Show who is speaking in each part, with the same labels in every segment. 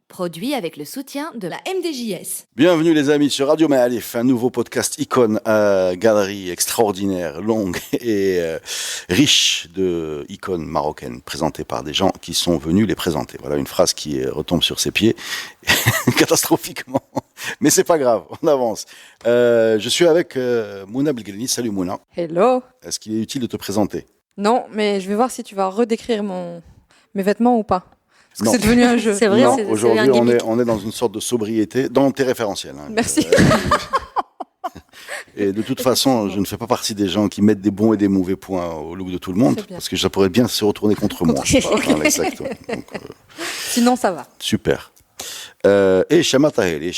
Speaker 1: Produit avec le soutien de la MDJS.
Speaker 2: Bienvenue les amis sur Radio Maalif, un nouveau podcast icône à galerie extraordinaire, longue et riche de icônes marocaines présentées par des gens qui sont venus les présenter. Voilà une phrase qui retombe sur ses pieds catastrophiquement, mais c'est pas grave, on avance. Je suis avec Mouna Belgelini. Salut Mouna.
Speaker 3: Hello.
Speaker 2: Est-ce qu'il est utile de te présenter?
Speaker 3: Non, mais je vais voir si tu vas redécrire mes vêtements ou pas. Parce que
Speaker 2: Non.
Speaker 3: c'est devenu un jeu.
Speaker 1: C'est vrai,
Speaker 2: Non,
Speaker 1: c'est
Speaker 2: aujourd'hui
Speaker 1: un gimmick.
Speaker 2: on est dans une sorte de sobriété dans tes référentiels. Hein.
Speaker 3: Merci.
Speaker 2: Et de toute façon, je ne fais pas partie des gens qui mettent des bons et des mauvais points au look de tout le monde,
Speaker 3: C'est bien.
Speaker 2: parce que ça pourrait bien se retourner contre moi. Voilà, exactement. Donc,
Speaker 3: Sinon, ça va.
Speaker 2: super. Et Chama Taheli,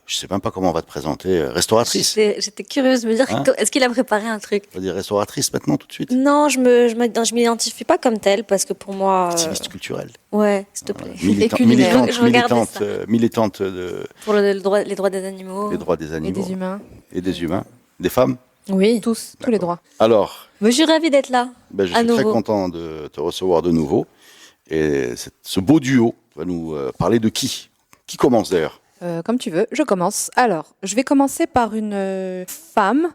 Speaker 2: je sais même pas comment on va te présenter, restauratrice.
Speaker 1: J'étais curieuse de me dire,
Speaker 2: Hein
Speaker 1: est-ce qu'il a préparé un truc?
Speaker 2: On va dire restauratrice maintenant tout de suite.
Speaker 1: Non, je m'identifie pas comme telle parce que pour moi.
Speaker 2: Activiste culturelle.
Speaker 1: Ouais, s'il te plaît.
Speaker 3: culinaire.
Speaker 1: Je regardais ça.
Speaker 2: Militante de
Speaker 1: Pour les droits des animaux.
Speaker 2: les droits des
Speaker 3: Et
Speaker 2: animaux.
Speaker 3: des humains.
Speaker 2: Et des humains. Des femmes.
Speaker 3: Oui. Tous les droits.
Speaker 2: Alors,
Speaker 1: Mais je suis ravie d'être là.
Speaker 2: ben, je
Speaker 1: À
Speaker 2: suis très
Speaker 1: nouveau.
Speaker 2: content de te recevoir de nouveau. Et ce beau duo va nous parler de qui? Qui commence d'ailleurs?
Speaker 3: Comme tu veux, je commence. Alors, je vais commencer par une femme,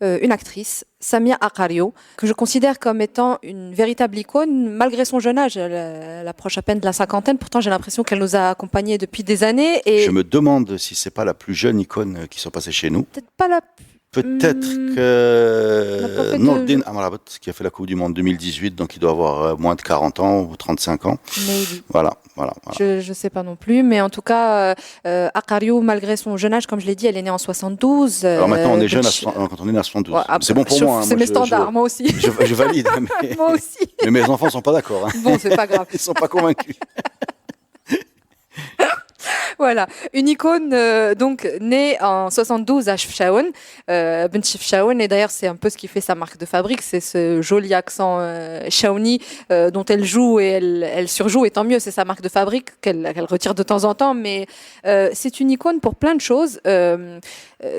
Speaker 3: une actrice, Samia Aqario, que je considère comme étant une véritable icône, malgré son jeune âge. Elle approche à peine de la cinquantaine, pourtant j'ai l'impression qu'elle nous a accompagnés depuis des années. Et
Speaker 2: Je me demande si c'est pas la plus jeune icône qui soit passée chez nous.
Speaker 3: peut-être pas la...
Speaker 2: Peut-être
Speaker 3: On n'a pas
Speaker 2: que
Speaker 3: fait de-
Speaker 2: Nordin Amrabat, qui a fait la Coupe du Monde 2018, donc il doit avoir moins de 40 ans ou 35 ans.
Speaker 3: Maybe.
Speaker 2: Voilà.
Speaker 3: Je sais pas non plus, mais en tout cas, Aqario, malgré son jeune âge, comme je l'ai dit, elle est née en 72.
Speaker 2: Alors maintenant, on est jeune
Speaker 3: donc
Speaker 2: quand on est né à 72.
Speaker 3: Ouais,
Speaker 2: C'est bon pour moi. Hein.
Speaker 3: C'est
Speaker 2: Moi,
Speaker 3: mes standards, moi aussi.
Speaker 2: je valide, mais,
Speaker 3: Moi aussi.
Speaker 2: mais mes enfants sont pas d'accord. Hein.
Speaker 3: Bon, c'est pas grave.
Speaker 2: Ils sont pas convaincus.
Speaker 3: Voilà, une icône donc née en 72 à Chefchaouen, Bint Chefchaouen, et d'ailleurs c'est un peu ce qui fait sa marque de fabrique, c'est ce joli accent chaouni dont elle joue et elle surjoue, et tant mieux, c'est sa marque de fabrique qu'elle retire de temps en temps, mais c'est une icône pour plein de choses.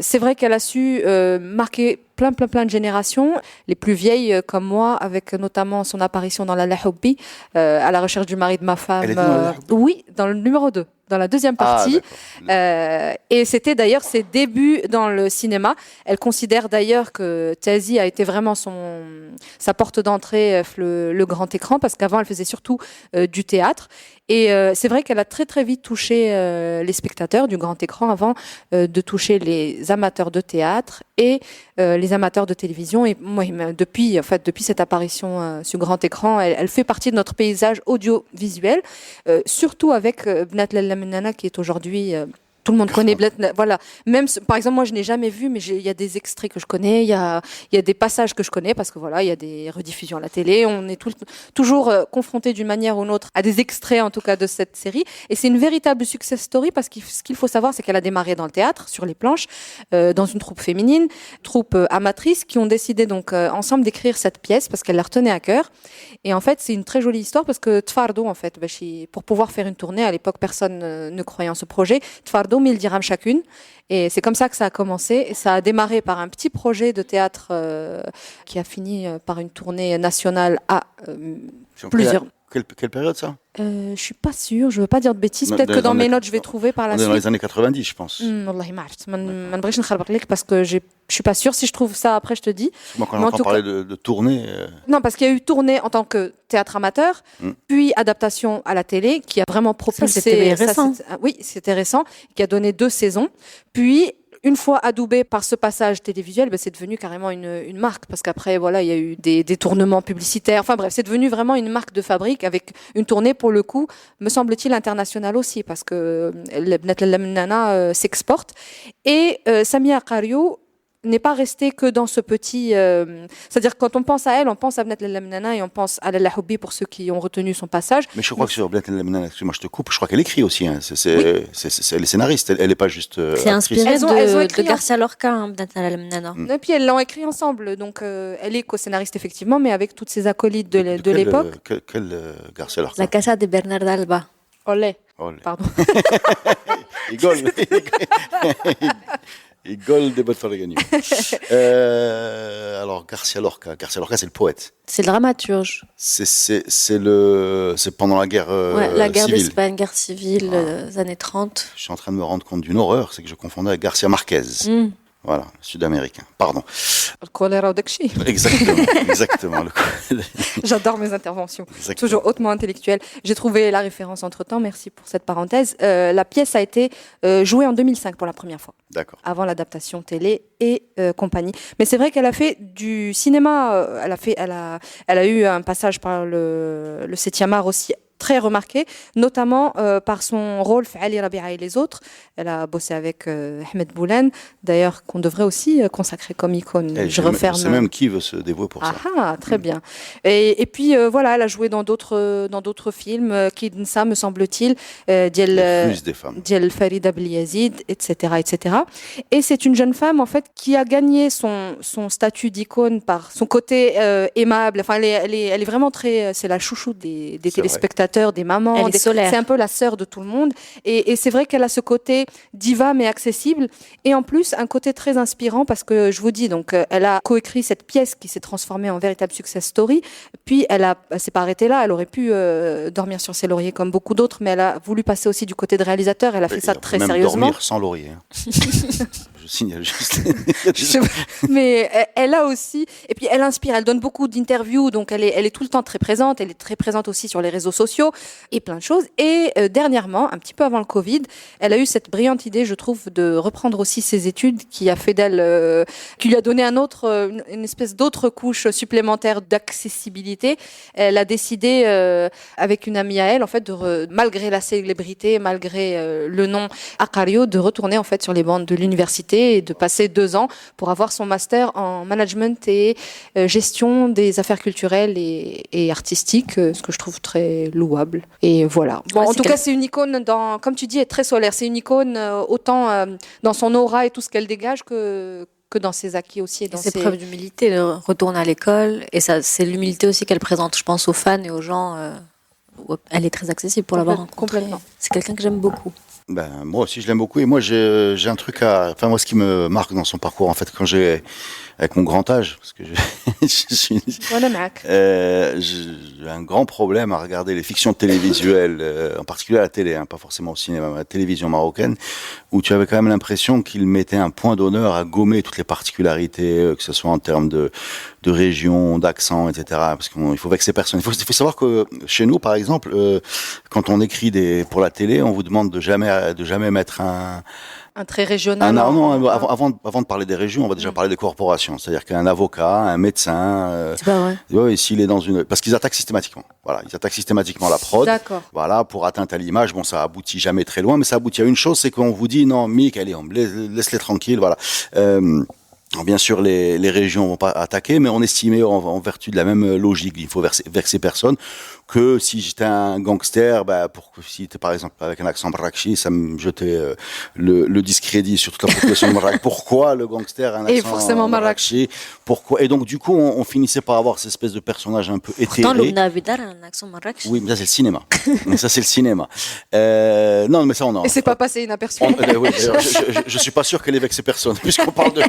Speaker 3: C'est vrai qu'elle a su marquer plein de générations, les plus vieilles comme moi, avec notamment son apparition dans la Lahoubi, à la recherche du mari de ma femme.
Speaker 2: Elle était dans la Lahoubi
Speaker 3: Oui, dans le numéro 2. Dans la deuxième partie. Et c'était d'ailleurs ses débuts dans le cinéma. Elle considère d'ailleurs que Tazi a été vraiment sa porte d'entrée, le grand écran, parce qu'avant elle faisait surtout du théâtre. Et c'est vrai qu'elle a très vite touché les spectateurs du grand écran avant de toucher les amateurs de théâtre et les amateurs de télévision. Et moi, depuis cette apparition sur grand écran, elle fait partie de notre paysage audiovisuel, surtout avec Bnat Lalla Mennana, qui est aujourd'hui... tout le monde connaît Bnat, voilà. Même, par exemple, moi, je n'ai jamais vu, mais il y a des extraits que je connais, il y a des passages que je connais, parce que voilà, il y a des rediffusions à la télé. On est toujours confronté d'une manière ou d'une autre à des extraits, en tout cas, de cette série. Et c'est une véritable success story, parce que ce qu'il faut savoir, c'est qu'elle a démarré dans le théâtre, sur les planches, dans une troupe féminine, troupe amatrice, qui ont décidé donc ensemble d'écrire cette pièce, parce qu'elle la retenait à cœur. Et en fait, c'est une très jolie histoire, parce que Tfardo, en fait, pour pouvoir faire une tournée, à l'époque, personne ne croyait en ce projet. Tfardo, 1000 dirhams chacune. Et c'est comme ça que ça a commencé. Et ça a démarré par un petit projet de théâtre qui a fini par une tournée nationale à plusieurs...
Speaker 2: Quelle période ça?
Speaker 3: Je suis pas sûre, je veux pas dire de bêtises.
Speaker 2: Non,
Speaker 3: Peut-être
Speaker 2: dans
Speaker 3: que
Speaker 2: les
Speaker 3: dans mes
Speaker 2: années-
Speaker 3: notes, je vais trouver par la
Speaker 2: On est dans
Speaker 3: suite.
Speaker 2: les années 90, je pense.
Speaker 3: Wallahi ma عرفت. ما نبغيش نخربق لك parce que je suis pas sûre. Si je trouve ça après, je te dis.
Speaker 2: Moi, quand
Speaker 3: Mais en
Speaker 2: j'entends
Speaker 3: tout
Speaker 2: parler de tournée,
Speaker 3: Non, parce qu'il y a eu tournée en tant que théâtre amateur, puis adaptation à la télé, qui a vraiment propulsé.
Speaker 1: c'était récent.
Speaker 3: Oui, c'était récent, qui a donné 2 saisons. Puis, une fois adoubé par ce passage télévisuel, c'est devenu carrément une marque, parce qu'après, voilà, il y a eu des détournements publicitaires. Enfin bref, c'est devenu vraiment une marque de fabrique, avec une tournée, pour le coup, me semble-t-il, internationale aussi, parce que Bnat Lalla Mennana s'exporte. Et Samia Aqario n'est pas restée que dans ce petit... c'est-à-dire quand on pense à elle, on pense à Bnat Lamnana et on pense à Lalla Houbi pour ceux qui ont retenu son passage.
Speaker 2: Mais je crois que sur Bnat Lamnana, excuse-moi, je te coupe, je crois qu'elle écrit aussi. Hein. Elle est scénariste, elle n'est pas juste
Speaker 4: c'est
Speaker 2: actrice.
Speaker 4: inspiré
Speaker 3: Elles ont
Speaker 4: de
Speaker 3: écrit
Speaker 4: Garcia Lorca, hein, Bnat Lamnana.
Speaker 3: Et puis elles l'ont écrit ensemble, donc elle est co-scénariste effectivement, mais avec toutes ses acolytes de l'époque.
Speaker 2: Quel Garcia Lorca?
Speaker 4: La Casa de Bernarda Alba.
Speaker 3: Olé,
Speaker 2: Olé.
Speaker 3: pardon.
Speaker 2: Il gole des bottes Faragani. Alors, Garcia Lorca, c'est le poète.
Speaker 4: C'est le dramaturge.
Speaker 2: C'est pendant la guerre
Speaker 4: La guerre
Speaker 2: civile.
Speaker 4: d'Espagne, guerre civile, années 30.
Speaker 2: Je suis en train de me rendre compte d'une horreur, c'est que je confondais avec Garcia Marquez. Voilà, sud-américain. Pardon.
Speaker 3: Le choléra d'Akchi.
Speaker 2: Exactement.
Speaker 3: J'adore mes interventions.
Speaker 2: Exactement.
Speaker 3: Toujours hautement intellectuelles. J'ai trouvé la référence entre-temps, merci pour cette parenthèse. La pièce a été jouée en 2005 pour la première fois.
Speaker 2: D'accord.
Speaker 3: Avant l'adaptation télé et compagnie. Mais c'est vrai qu'elle a fait du cinéma, elle a eu un passage par le 7e art aussi très remarqué, notamment par son rôle Ali Rabia et les autres. Elle a bossé avec Ahmed Boulen, d'ailleurs qu'on devrait aussi consacrer comme icône. Je referme.
Speaker 2: C'est même qui veut se dévouer pour ça.
Speaker 3: Ah, très bien. Et puis voilà, elle a joué dans d'autres films, Kidnsa me semble-t-il,
Speaker 2: Plus des femmes.
Speaker 3: Diel Farida Bliazid, etc., etc. Et c'est une jeune femme en fait qui a gagné son statut d'icône par son côté aimable. Enfin, elle est vraiment très, c'est la chouchou des téléspectateurs, des mamans.
Speaker 4: Elle est solaire.
Speaker 3: C'est un peu la sœur de tout le monde. Et c'est vrai qu'elle a ce côté diva mais accessible. Et en plus, un côté très inspirant parce que je vous dis, donc, elle a coécrit cette pièce qui s'est transformée en véritable success story. Puis elle s'est pas arrêtée là. Elle aurait pu dormir sur ses lauriers comme beaucoup d'autres, mais elle a voulu passer aussi du côté de réalisateur. Elle a fait ça très
Speaker 2: même
Speaker 3: sérieusement.
Speaker 2: Dormir sans laurier. Je signale juste.
Speaker 3: Mais elle a aussi, et puis elle inspire, elle donne beaucoup d'interviews, donc elle est tout le temps très présente. Elle est très présente aussi sur les réseaux sociaux et plein de choses. Et dernièrement, un petit peu avant le Covid, elle a eu cette brillante idée, je trouve, de reprendre aussi ses études, qui a fait d'elle, qui lui a donné une espèce d'autre couche supplémentaire d'accessibilité. Elle a décidé, avec une amie à elle, en fait, malgré la célébrité, malgré le nom Akario, de retourner en fait sur les bancs de l'université et de passer 2 ans pour avoir son master en management et gestion des affaires culturelles et artistiques, ce que je trouve très louable. Et voilà. Bon, en tout cas, c'est une icône, comme tu dis, est très solaire. C'est une icône autant dans son aura et tout ce qu'elle dégage que dans ses acquis aussi. Et dans
Speaker 4: ses preuves d'humilité, de retourner à l'école. Et ça, c'est l'humilité aussi qu'elle présente, je pense, aux fans et aux gens. Elle est très accessible pour l'avoir rencontrée.
Speaker 3: Complètement.
Speaker 4: C'est quelqu'un que j'aime beaucoup.
Speaker 2: Ben, moi aussi, je l'aime beaucoup. Et moi, j'ai un truc enfin, moi, ce qui me marque dans son parcours, en fait, avec mon grand âge, parce que j'ai un grand problème à regarder les fictions télévisuelles, en particulier à la télé, pas forcément au cinéma, mais à la télévision marocaine, où tu avais quand même l'impression qu'il mettait un point d'honneur à gommer toutes les particularités, que ce soit en termes de région, d'accent, etc. Parce qu'il faut vexer personne. Il faut savoir que chez nous, par exemple, quand on écrit pour la télé, on vous demande de jamais mettre
Speaker 3: un trait régional.
Speaker 2: Non, avant de parler des régions, on va déjà parler des corporations. C'est-à-dire qu'un avocat, un médecin,
Speaker 4: c'est pas vrai.
Speaker 2: Ouais, s'il est parce qu'ils attaquent systématiquement. Voilà, ils attaquent systématiquement la prod.
Speaker 3: D'accord.
Speaker 2: Voilà, pour atteinte à l'image. Bon, ça aboutit jamais très loin, mais ça aboutit à une chose, c'est qu'on vous dit non, Mick, allez, laisse-les tranquilles. Voilà. Bien sûr, les régions vont pas attaquer, mais on estimait en vertu de la même logique, il faut vexer personne, que si j'étais un gangster, si j'étais par exemple avec un accent marrakchi, ça me jetait le discrédit sur toute la population de Marrakech. Pourquoi le gangster a un accent
Speaker 3: forcément
Speaker 2: marrakchi? Pourquoi? Et donc du coup, on finissait par avoir cette espèce de personnage un peu éthéré.
Speaker 4: Pourtant, Loubna Abidal a un accent marrakchi.
Speaker 2: Oui, mais ça c'est le cinéma. Non, mais ça on en.
Speaker 3: Et c'est pas passé inaperçu.
Speaker 2: Oui, je suis pas sûr qu'elle ait vexé personne, puisqu'on parle de.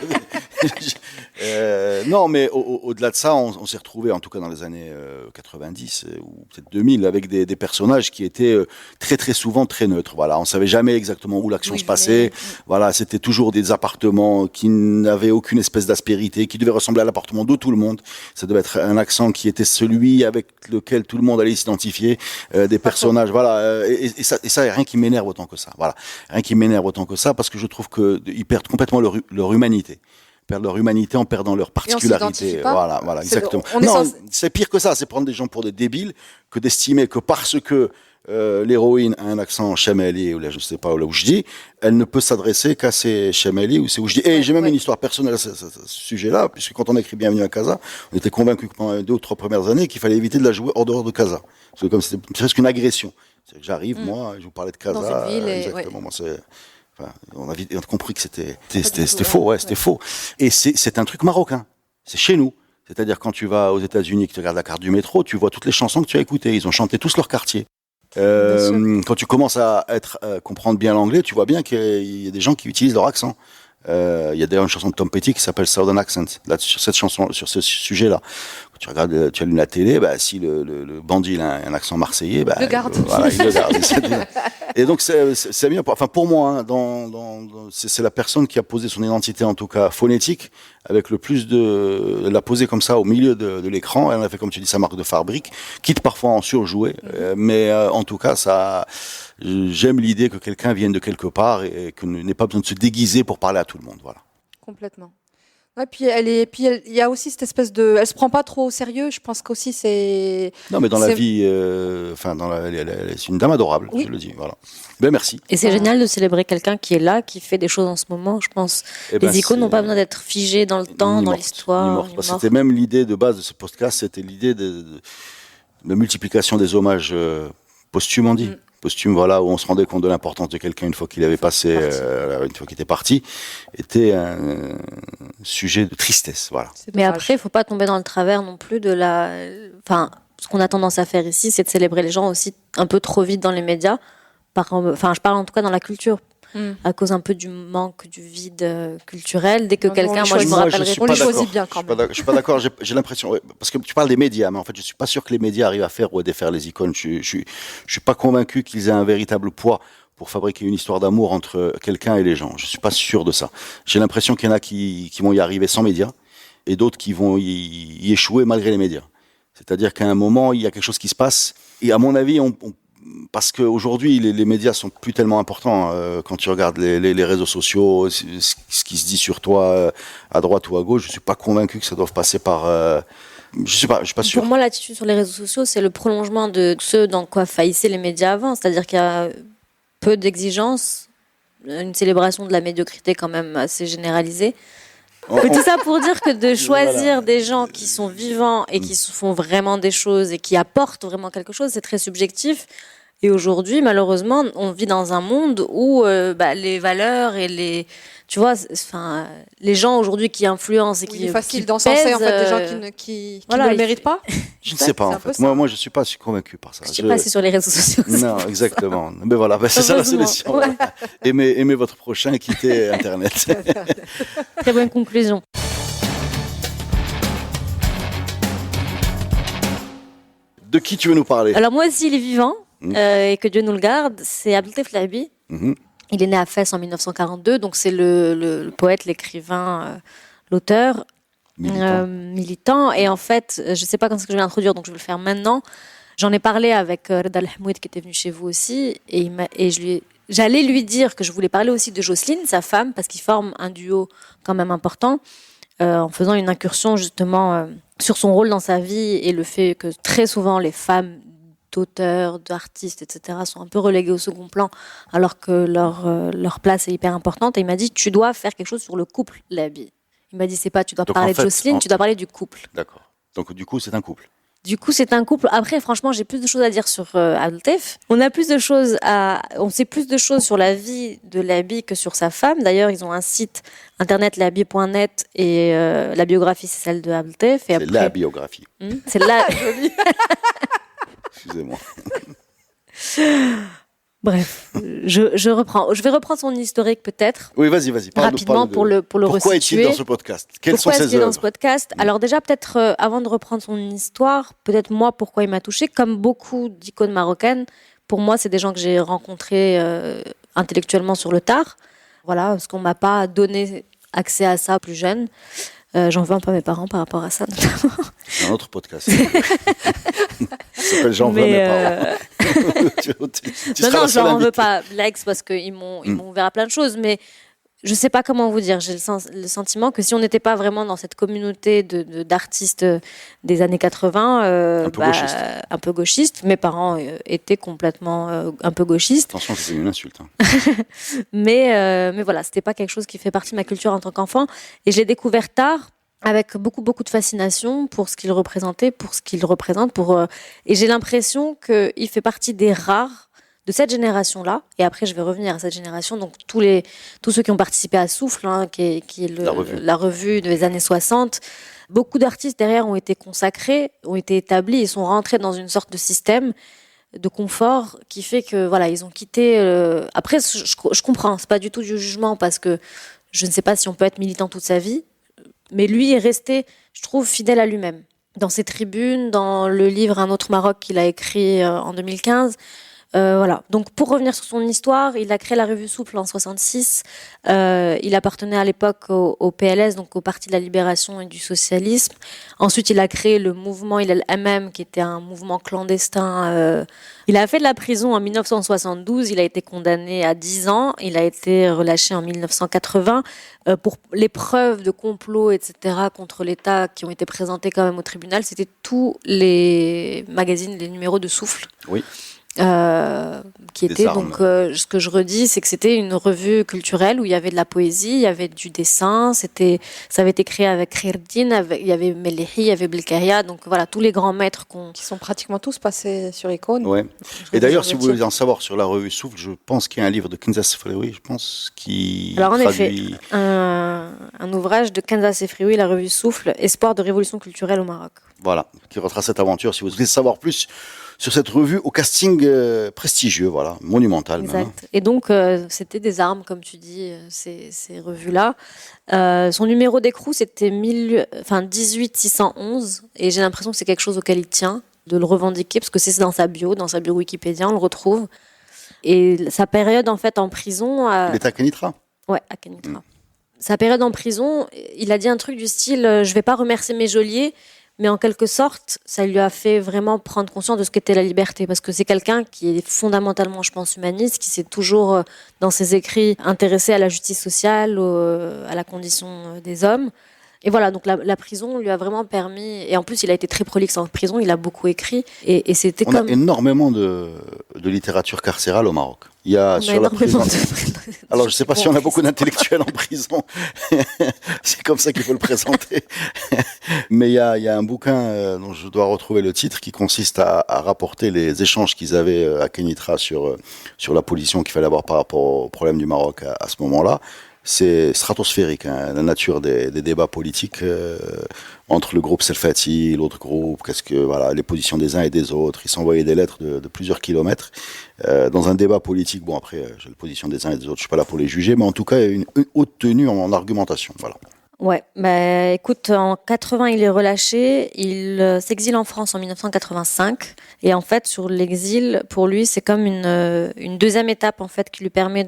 Speaker 2: Non, mais au-delà de ça, on s'est retrouvé, en tout cas dans les années 90 ou peut-être 2000, avec des personnages qui étaient très très souvent très neutres. Voilà, on savait jamais exactement où l'action se passait. Voilà, c'était toujours des appartements qui n'avaient aucune espèce d'aspérité, qui devaient ressembler à l'appartement de tout le monde. Ça devait être un accent qui était celui avec lequel tout le monde allait s'identifier. Des personnages, voilà. Et ça, il y a rien qui m'énerve autant que ça. Voilà, rien qui m'énerve autant que ça, parce que je trouve que ils perdent complètement leur humanité. Perdent leur humanité en perdant leur particularité. Voilà, exactement. Non, c'est pire que ça, c'est prendre des gens pour des débiles que d'estimer que parce que l'héroïne a un accent chamali ou là, je sais pas, ou là où je dis, elle ne peut s'adresser qu'à ses chamali ou c'est où je dis. Et j'ai même une histoire personnelle à ce sujet-là, puisque quand on a écrit Bienvenue à Casa, on était convaincus que pendant les 2 ou 3 premières années qu'il fallait éviter de la jouer hors dehors de Casa. Parce que comme c'était presque une agression. C'est que j'arrive, moi, je vous parlais de Casa.
Speaker 3: Dans cette ville
Speaker 2: exactement, moi c'est. Enfin, on a compris que c'était faux, ouais, c'était faux. Et c'est un truc marocain. C'est chez nous. C'est-à-dire quand tu vas aux États-Unis, que tu regardes la carte du métro, tu vois toutes les chansons que tu as écoutées. Ils ont chanté tous leur quartier. Quand tu commences à comprendre bien l'anglais, tu vois bien qu'il y a des gens qui utilisent leur accent. Il y a d'ailleurs une chanson de Tom Petty qui s'appelle Southern Accent, là, sur cette chanson, sur ce sujet-là. Quand tu regardes, tu allumes la télé, bah, si le bandit il a un accent marseillais, bah,
Speaker 3: le garde.
Speaker 2: Voilà, il le garde. Et donc c'est bien. Enfin pour moi, c'est la personne qui a posé son identité en tout cas phonétique avec le plus de, elle l'a posée comme ça au milieu de l'écran. Elle en a fait comme tu dis sa marque de fabrique, quitte parfois à en surjouer, mais en tout cas ça. J'aime l'idée que quelqu'un vienne de quelque part et que n'ait pas besoin de se déguiser pour parler à tout le monde. Voilà.
Speaker 3: Complètement. Ouais, puis il y a aussi cette espèce de, elle se prend pas trop au sérieux. Je pense qu'aussi c'est.
Speaker 2: Non, mais dans la vie, c'est une dame adorable. Oui. Je le dis. Voilà. Ben merci.
Speaker 4: Et c'est génial de célébrer quelqu'un qui est là, qui fait des choses en ce moment. Je pense. Les icônes n'ont pas besoin d'être figées dans le temps, dans l'histoire.
Speaker 2: C'était même l'idée de base de ce podcast. C'était l'idée de multiplication des hommages posthumes, on dit. Posthume, voilà, où on se rendait compte de l'importance de quelqu'un une fois qu'il avait passé, une fois qu'il était parti, était un sujet de tristesse, voilà.
Speaker 4: Mais après, il faut pas tomber dans le travers non plus de la, enfin, ce qu'on a tendance à faire ici, c'est de célébrer les gens aussi un peu trop vite dans les médias. Enfin, je parle en tout cas dans la culture. À cause un peu du manque, du vide culturel. Dès que quelqu'un, moi je me rappellerai.
Speaker 3: On les choisit bien quand même.
Speaker 2: Je suis pas d'accord. J'ai l'impression, parce que tu parles des médias, mais en fait je suis pas sûr que les médias arrivent à faire ou à défaire les icônes. Je suis pas convaincu qu'ils aient un véritable poids pour fabriquer une histoire d'amour entre quelqu'un et les gens. Je suis pas sûr de ça. J'ai l'impression qu'il y en a qui vont y arriver sans médias et d'autres qui vont y échouer malgré les médias. C'est-à-dire qu'à un moment il y a quelque chose qui se passe et à mon avis parce qu'aujourd'hui, les médias sont plus tellement importants. Quand tu regardes les réseaux sociaux, ce qui se dit sur toi à droite ou à gauche, je suis pas convaincu que ça doive passer par. Je suis pas sûr.
Speaker 4: Pour moi, l'attitude sur les réseaux sociaux, c'est le prolongement de ce dans quoi faillissaient les médias avant. C'est-à-dire qu'il y a peu d'exigences, une célébration de la médiocrité quand même assez généralisée. Tout ça pour dire que de choisir des gens qui sont vivants et qui font vraiment des choses et qui apportent vraiment quelque chose, c'est très subjectif. Et aujourd'hui, malheureusement, on vit dans un monde où les valeurs et les gens aujourd'hui qui influencent et qui
Speaker 3: c'est facile
Speaker 4: qui
Speaker 3: d'encenser
Speaker 4: pèsent,
Speaker 3: en fait des gens qui ne le méritent pas.
Speaker 2: Je ne sais pas en fait. Moi, je suis pas convaincu par ça.
Speaker 4: Je sais pas si sur les réseaux sociaux.
Speaker 2: Non, exactement. Mais voilà, c'est ça la solution.
Speaker 4: Ouais.
Speaker 2: Aimez votre prochain, quittez Internet.
Speaker 4: Très bonne conclusion.
Speaker 2: De qui tu veux nous parler?
Speaker 4: Alors moi aussi, il est vivant et que Dieu nous le garde. C'est Abdeltef Lahabi. Il est né à Fès en 1942, donc c'est le poète, l'écrivain, l'auteur, militant. Et en fait, je ne sais pas quand est-ce que je vais l'introduire, donc je vais le faire maintenant. J'en ai parlé avec Reda Al-Hamouid qui était venu chez vous aussi, j'allais lui dire que je voulais parler aussi de Jocelyne, sa femme, parce qu'ils forment un duo quand même important, en faisant une incursion justement sur son rôle dans sa vie et le fait que très souvent les femmes d'auteurs, d'artistes, etc. sont un peu reléguées au second plan alors que leur place est hyper importante. Et il m'a dit, tu dois faire quelque chose sur le couple, Lahabi. Il m'a dit, c'est pas, tu dois parler de Jocelyne, tu dois parler du couple.
Speaker 2: D'accord. Donc du coup, c'est un couple.
Speaker 4: Du coup, c'est un couple. Après, franchement, j'ai plus de choses à dire sur Abdeltef. On sait plus de choses sur la vie de Lahabi que sur sa femme. D'ailleurs, ils ont un site internet lahabi.net et la biographie, c'est celle de Abdeltef.
Speaker 2: C'est la biographie.
Speaker 4: C'est la.
Speaker 2: Excusez-moi.
Speaker 4: Bref, je reprends. Je vais reprendre son historique peut-être.
Speaker 2: Oui, vas-y.
Speaker 4: Rapidement pour le
Speaker 2: Pourquoi
Speaker 4: resituer.
Speaker 2: est-il dans ce podcast? Quelles sont ses œuvres?
Speaker 4: Pourquoi est-il dans ce podcast? Alors déjà, peut-être avant de reprendre son histoire, peut-être moi, pourquoi il m'a touchée. Comme beaucoup d'icônes marocaines, pour moi, c'est des gens que j'ai rencontrés intellectuellement sur le tard. Voilà, parce qu'on m'a pas donné accès à ça plus jeune. J'en veux un peu à mes parents par rapport à ça, notamment.
Speaker 2: C'est un autre podcast. Ça s'appelle J'en veux à mes parents.
Speaker 4: Non, j'en veux pas. Lex, parce qu'ils m'ont ouvert à plein de choses. Mais je sais pas comment vous dire. J'ai le sentiment que si on n'était pas vraiment dans cette communauté d'artistes des années 80, un peu gauchiste, mes parents étaient complètement un peu gauchistes.
Speaker 2: Attention, c'est une insulte. Hein.
Speaker 4: mais voilà, c'était pas quelque chose qui fait partie de ma culture en tant qu'enfant. Et je l'ai découvert tard, avec beaucoup de fascination pour ce qu'il représentait, pour ce qu'il représente. Et j'ai l'impression qu'il fait partie des rares de cette génération-là, et après je vais revenir à cette génération, donc tous ceux qui ont participé à Souffle, hein, qui est la revue des années 60, beaucoup d'artistes derrière ont été consacrés, ont été établis, ils sont rentrés dans une sorte de système de confort qui fait que voilà, ils ont quitté. Après, je comprends, c'est pas du tout du jugement parce que je ne sais pas si on peut être militant toute sa vie, mais lui est resté, je trouve, fidèle à lui-même. Dans ses tribunes, dans le livre Un autre Maroc qu'il a écrit en 2015. Voilà. Donc pour revenir sur son histoire, il a créé la revue Souffle en 66. Il appartenait à l'époque au PLS, donc au Parti de la Libération et du Socialisme. Ensuite, il a créé le mouvement Il el-MM, qui était un mouvement clandestin. Il a fait de la prison en 1972. Il a été condamné à 10 ans. Il a été relâché en 1980 pour les preuves de complot, etc., contre l'État qui ont été présentées quand même au tribunal. C'était tous les magazines, les numéros de Souffle.
Speaker 2: Oui.
Speaker 4: Qui était donc ce que je redis, c'est que c'était une revue culturelle où il y avait de la poésie, il y avait du dessin, ça avait été créé avec Khairdine, il y avait Melehi, il y avait Belkaria, donc voilà, tous les grands maîtres
Speaker 3: qui sont pratiquement tous passés sur Icône.
Speaker 2: Ouais. Et d'ailleurs, si vous voulez en savoir sur la revue Souffle, je pense qu'il y a un livre de Kenza Sefrioui, je pense, qui
Speaker 4: alors,
Speaker 2: traduit...
Speaker 4: effet, un ouvrage de Kenza Sefrioui, la revue Souffle, Espoir de révolution culturelle au Maroc.
Speaker 2: Voilà, qui retrace cette aventure. Si vous voulez savoir plus sur cette revue au casting prestigieux, voilà, monumental.
Speaker 4: Exact.
Speaker 2: Même, hein.
Speaker 4: Et donc, c'était des armes, comme tu dis, ces revues-là. Son numéro d'écrou, c'était 18611. Et j'ai l'impression que c'est quelque chose auquel il tient, de le revendiquer, parce que c'est dans sa bio Wikipédia, on le retrouve. Et sa période, en fait, en prison...
Speaker 2: Il est à Kenitra.
Speaker 4: Ouais, à Kenitra. Sa période en prison, il a dit un truc du style « Je vais pas remercier mes geôliers », mais en quelque sorte, ça lui a fait vraiment prendre conscience de ce qu'était la liberté. Parce que c'est quelqu'un qui est fondamentalement, je pense, humaniste, qui s'est toujours, dans ses écrits, intéressé à la justice sociale, à la condition des hommes. Et voilà, donc la prison lui a vraiment permis... Et en plus, il a été très prolixe en prison, il a beaucoup écrit. Et c'était
Speaker 2: On a énormément de littérature carcérale au Maroc. Il y a sur la prison... Alors, je ne sais pas si on a beaucoup d'intellectuels en prison. C'est comme ça qu'il faut le présenter. Mais il y a un bouquin dont je dois retrouver le titre qui consiste à rapporter les échanges qu'ils avaient à Kenitra sur la position qu'il fallait avoir par rapport au problème du Maroc à ce moment-là. C'est stratosphérique, hein, la nature des débats politiques entre le groupe Selfati, l'autre groupe, voilà, les positions des uns et des autres. Ils s'envoyaient des lettres de plusieurs kilomètres dans un débat politique. Bon, après, j'ai la position des uns et des autres, je suis pas là pour les juger, mais en tout cas, une haute tenue en argumentation. Voilà.
Speaker 4: Ouais, bah écoute, en 80, il est relâché, il s'exile en France en 1985, et en fait, sur l'exil, pour lui, c'est comme une deuxième étape, en fait, qui lui permet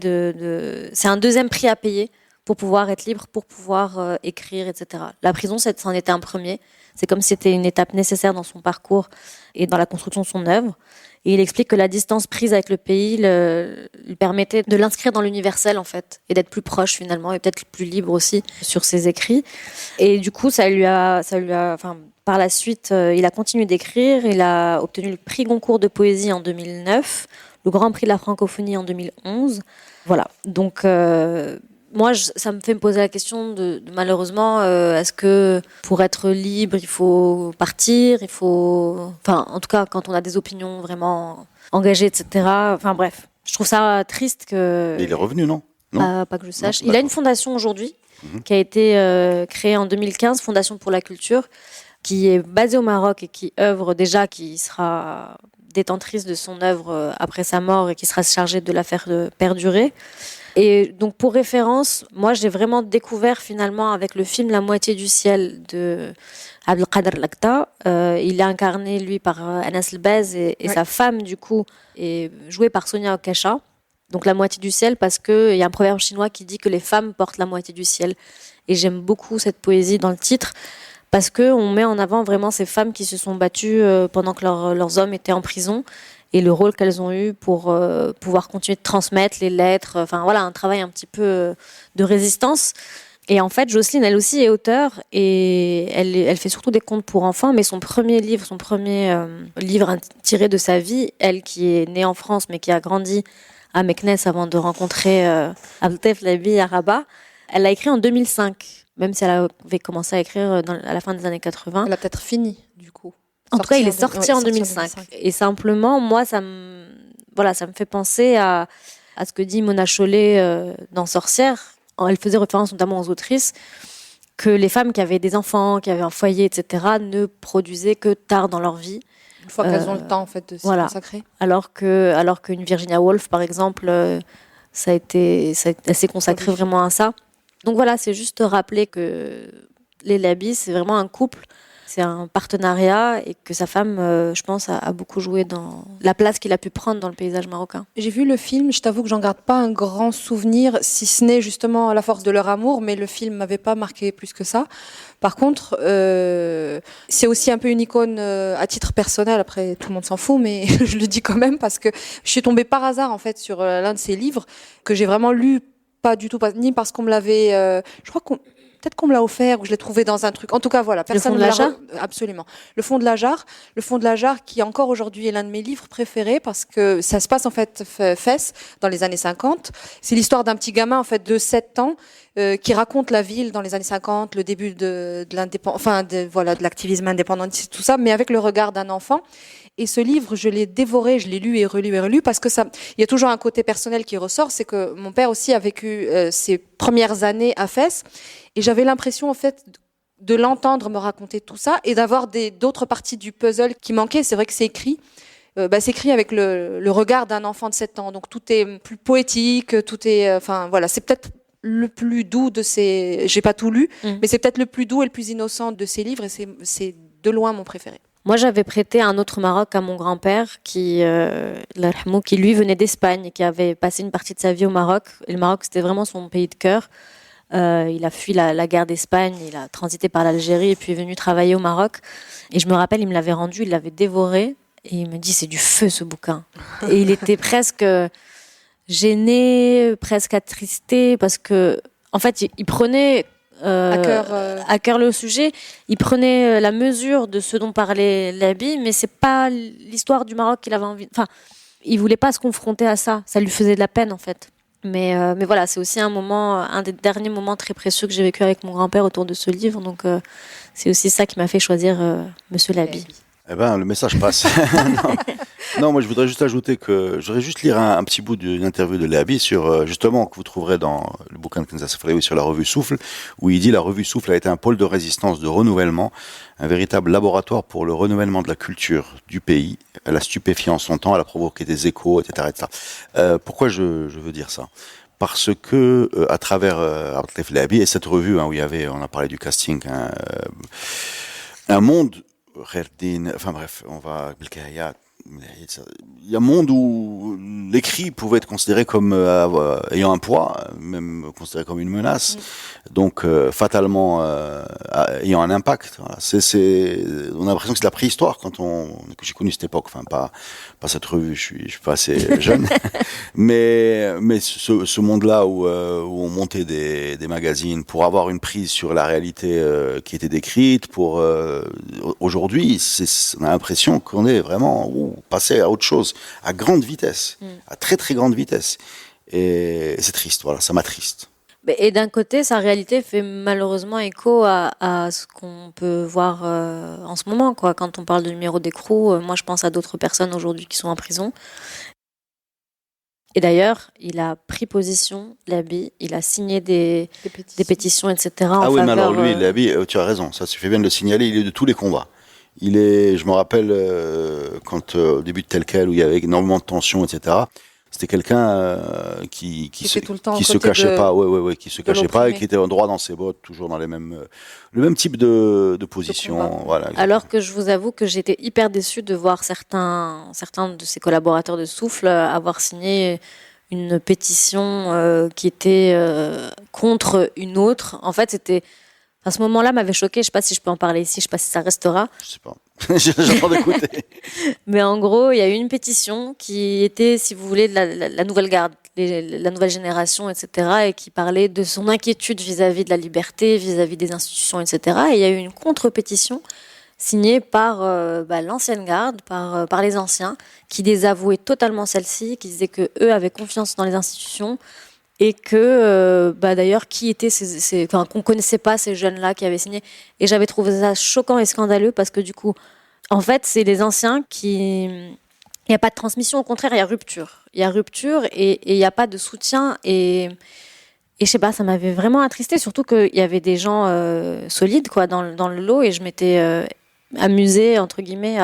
Speaker 4: c'est un deuxième prix à payer pour pouvoir être libre, pour pouvoir écrire, etc. La prison, c'en était un premier. C'est comme si c'était une étape nécessaire dans son parcours et dans la construction de son œuvre. Et il explique que la distance prise avec le pays lui permettait de l'inscrire dans l'universel, en fait, et d'être plus proche, finalement, et peut-être plus libre aussi sur ses écrits. Et du coup, par la suite, il a continué d'écrire. Il a obtenu le prix Goncourt de poésie en 2009, le Grand Prix de la francophonie en 2011. Voilà. Donc, moi, ça me fait me poser la question de malheureusement, est-ce que pour être libre, il faut partir, enfin, en tout cas, quand on a des opinions vraiment engagées, etc. Enfin, bref, je trouve ça triste que...
Speaker 2: Et il est revenu, non
Speaker 4: pas que je sache. Il a une fondation aujourd'hui qui a été créée en 2015, Fondation pour la culture, qui est basée au Maroc et qui qui sera détentrice de son œuvre après sa mort et qui sera chargée de la faire perdurer. Et donc, pour référence, moi, j'ai vraiment découvert finalement avec le film La moitié du ciel de Abdelkader Lakta. Il est incarné, lui, par Anas Elbaz et sa femme, du coup, est jouée par Sonia Okasha. Donc, La moitié du ciel, parce qu'il y a un proverbe chinois qui dit que les femmes portent la moitié du ciel. Et j'aime beaucoup cette poésie dans le titre, parce qu'on met en avant vraiment ces femmes qui se sont battues pendant que leurs hommes étaient en prison. et le rôle qu'elles ont eu pour pouvoir continuer de transmettre les lettres. Enfin voilà, un travail un petit peu de résistance. Et en fait, Jocelyne, elle aussi est auteure et elle fait surtout des contes pour enfants, mais son premier livre tiré de sa vie, elle qui est née en France mais qui a grandi à Meknès avant de rencontrer Abdeltef Labi à Rabat, elle l'a écrit en 2005, même si elle avait commencé à écrire à la fin des années 80.
Speaker 3: Elle a peut-être fini, du coup.
Speaker 4: En tout cas, il est sorti en 2005. Et simplement, moi, ça me fait penser à ce que dit Mona Chollet dans Sorcière. Elle faisait référence notamment aux autrices, que les femmes qui avaient des enfants, qui avaient un foyer, etc., ne produisaient que tard dans leur vie.
Speaker 3: Une fois qu'elles ont le temps, en fait, de s'y consacrer.
Speaker 4: Alors qu'une Virginia Woolf, par exemple, elle s'est consacrée vraiment à ça. Donc voilà, c'est juste rappeler que les Labi, c'est vraiment un couple. C'est un partenariat et que sa femme, je pense, a beaucoup joué dans la place qu'il a pu prendre dans le paysage marocain.
Speaker 3: J'ai vu le film, je t'avoue que j'en garde pas un grand souvenir, si ce n'est justement à la force de leur amour, mais le film m'avait pas marqué plus que ça. Par contre, c'est aussi un peu une icône à titre personnel, après tout le monde s'en fout, mais je le dis quand même parce que je suis tombée par hasard en fait sur l'un de ses livres que j'ai vraiment lu, pas du tout, ni parce qu'on me l'avait... je crois peut-être qu'on me l'a offert ou je l'ai trouvé dans un truc. En tout cas, voilà.
Speaker 4: Personne ne l'a.
Speaker 3: Absolument. Le Fond de la Jarre. Le Fond de la Jarre qui encore aujourd'hui est l'un de mes livres préférés parce que ça se passe en fait Fès dans les années 50. C'est l'histoire d'un petit gamin en fait de 7 ans qui raconte la ville dans les années 50, le début de l'activisme indépendantiste, tout ça, mais avec le regard d'un enfant. Et ce livre, je l'ai dévoré, je l'ai lu et relu parce que il y a toujours un côté personnel qui ressort, c'est que mon père aussi a vécu ses premières années à Fès, et j'avais l'impression en fait de l'entendre me raconter tout ça et d'avoir d'autres parties du puzzle qui manquaient. C'est vrai que c'est écrit avec le regard d'un enfant de 7 ans, donc tout est plus poétique, tout est, c'est peut-être le plus doux de ces, j'ai pas tout lu, mais c'est peut-être le plus doux et le plus innocent de ces livres, et c'est de loin mon préféré.
Speaker 4: Moi, j'avais prêté un autre Maroc à mon grand-père qui lui venait d'Espagne et qui avait passé une partie de sa vie au Maroc. Et le Maroc, c'était vraiment son pays de cœur. Il a fui la guerre d'Espagne, il a transité par l'Algérie et puis est venu travailler au Maroc. Et je me rappelle, il me l'avait rendu, il l'avait dévoré. Et il me dit, c'est du feu ce bouquin. Et il était presque gêné, presque attristé, parce que, en fait, il prenait... à cœur le sujet, il prenait la mesure de ce dont parlait Labi, mais c'est pas l'histoire du Maroc qu'il avait envie. Enfin, il voulait pas se confronter à ça. Ça lui faisait de la peine en fait. Mais voilà, c'est aussi un des derniers moments très précieux que j'ai vécu avec mon grand-père autour de ce livre. Donc c'est aussi ça qui m'a fait choisir Monsieur Labi.
Speaker 2: Eh ben, le message passe. Non, moi je voudrais juste ajouter que je voudrais juste lire un petit bout d'une interview de Labi sur justement que vous trouverez dans le bouquin de Kenza Sefraoui sur la revue Souffle, où il dit la revue Souffle a été un pôle de résistance, de renouvellement, un véritable laboratoire pour le renouvellement de la culture du pays. Elle a stupéfié en son temps, elle a provoqué des échos, etc., etc. Pourquoi je veux dire ça? Parce que à travers Abdeltef Labi et cette revue où il y avait, on a parlé du casting, un monde. Enfin bref, on va. Il y a un monde où l'écrit pouvait être considéré comme ayant un poids, même considéré comme une menace, donc fatalement ayant un impact. Voilà. On a l'impression que c'est la préhistoire que j'ai connu cette époque. Enfin, pas cette revue, je suis pas assez jeune, mais ce monde-là où on montait des magazines pour avoir une prise sur la réalité qui était décrite. Pour aujourd'hui, on a l'impression qu'on est vraiment passé à autre chose, à grande vitesse, à très très grande vitesse. Et c'est triste, voilà, ça m'attriste.
Speaker 4: Et d'un côté, sa réalité fait malheureusement écho à ce qu'on peut voir en ce moment, quoi. Quand on parle de numéro d'écrou, moi je pense à d'autres personnes aujourd'hui qui sont en prison. Et d'ailleurs, il a pris position, Labi, il a signé des pétitions, etc.
Speaker 2: Ah oui, mais alors lui, Labi, tu as raison, ça suffit bien de le signaler, il est de tous les combats. Je me rappelle quand au début de Tel Quel, où il y avait énormément de tensions, etc. C'était quelqu'un qui se cachait pas, qui se cachait pas et qui était droit dans ses bottes, toujours dans le même type de position, voilà.
Speaker 4: Alors que je vous avoue que j'étais hyper déçue de voir certains de ses collaborateurs de Souffle avoir signé une pétition qui était contre une autre. En fait, à ce moment-là, m'avait choquée. Je sais pas si je peux en parler ici, je sais pas si ça restera.
Speaker 2: Je sais pas. J'attends d'écouter.
Speaker 4: Mais en gros, il y a eu une pétition qui était, si vous voulez, de la nouvelle garde, la nouvelle génération, etc., et qui parlait de son inquiétude vis-à-vis de la liberté, vis-à-vis des institutions, etc. Et il y a eu une contre-pétition signée par l'ancienne garde, par les anciens, qui désavouaient totalement celle-ci, qui disaient que eux avaient confiance dans les institutions et que d'ailleurs qu'on connaissait pas ces jeunes-là qui avaient signé. Et j'avais trouvé ça choquant et scandaleux parce que du coup, en fait, c'est les anciens qui... Il n'y a pas de transmission, au contraire, il y a rupture. Il y a rupture et il n'y a pas de soutien. Et je sais pas, ça m'avait vraiment attristée, surtout qu'il y avait des gens solides quoi, dans le lot et je m'étais amusée, entre guillemets,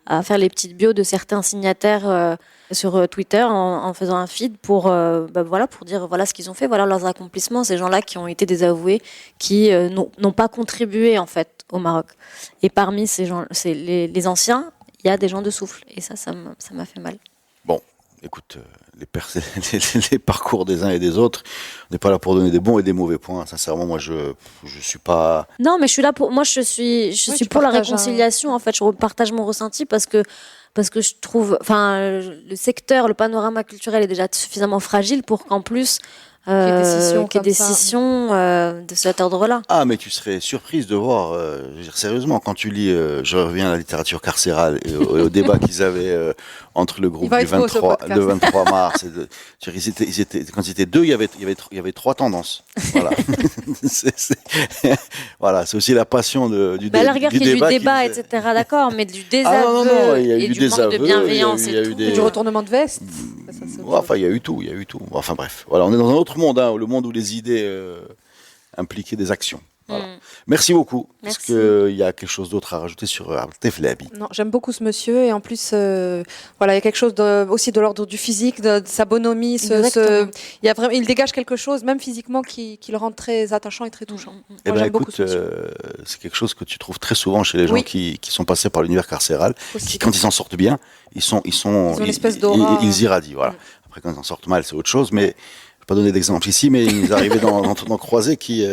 Speaker 4: à faire les petites bios de certains signataires sur Twitter en faisant un feed pour dire voilà ce qu'ils ont fait, voilà leurs accomplissements, ces gens-là qui ont été désavoués, qui n'ont pas contribué en fait au Maroc. Et parmi ces gens, les anciens, il y a des gens de souffle et ça m'a fait mal.
Speaker 2: Bon, écoute, les parcours des uns et des autres, on n'est pas là pour donner des bons et des mauvais points. Sincèrement, moi, je suis pas.
Speaker 4: Non, mais je suis là pour. Moi, je suis pour la réconciliation. En fait, je partage mon ressenti parce que je trouve, le secteur, le panorama culturel est déjà suffisamment fragile pour qu'en plus qu'il y ait des décisions de cet ordre-là.
Speaker 2: Ah, mais tu serais surprise de voir, je veux dire, sérieusement, quand tu lis, je reviens à la littérature carcérale et au débat qu'ils avaient entre le groupe du 23 mars. Quand ils étaient deux, il y avait trois tendances. Voilà. Voilà, c'est aussi la passion du débat.
Speaker 4: À la rigueur, qu'il y ait du débat, etc., d'accord, mais du désaveu et du manque de bienveillance et tout.
Speaker 3: Du retournement de veste.
Speaker 2: Enfin, il y a eu tout. Enfin, bref. Voilà, on est dans un autre monde, le monde où les idées impliquaient des actions. Voilà. Merci beaucoup. Est-ce qu'il y a quelque chose d'autre à rajouter sur Abdeltef Lahabi?
Speaker 3: Non, j'aime beaucoup ce monsieur et en plus, il y a quelque chose aussi de l'ordre du physique, de sa bonhomie. Il dégage quelque chose, même physiquement, qui le rend très attachant et très touchant.
Speaker 2: Eh bien, écoute, c'est quelque chose que tu trouves très souvent chez les gens qui sont passés par l'univers carcéral, qui, quand ils s'en sortent bien, ils ont une espèce d'aura. Ils irradient. Voilà. Après, quand ils en sortent mal, c'est autre chose, mais je ne vais pas donner d'exemple ici, mais il nous est arrivé d'en croiser qui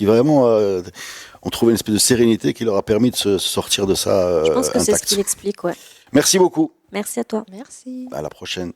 Speaker 2: vraiment ont trouvé une espèce de sérénité qui leur a permis de se sortir de ça.
Speaker 4: Je pense que c'est ce qui l'explique, ouais.
Speaker 2: Merci beaucoup.
Speaker 4: Merci à toi.
Speaker 3: Merci.
Speaker 2: À la prochaine.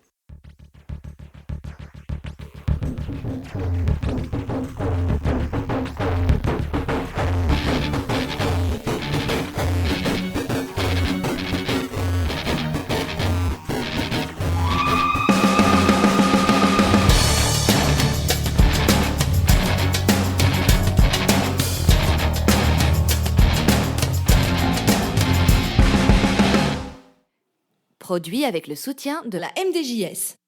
Speaker 1: Produit avec le soutien de la MDJS.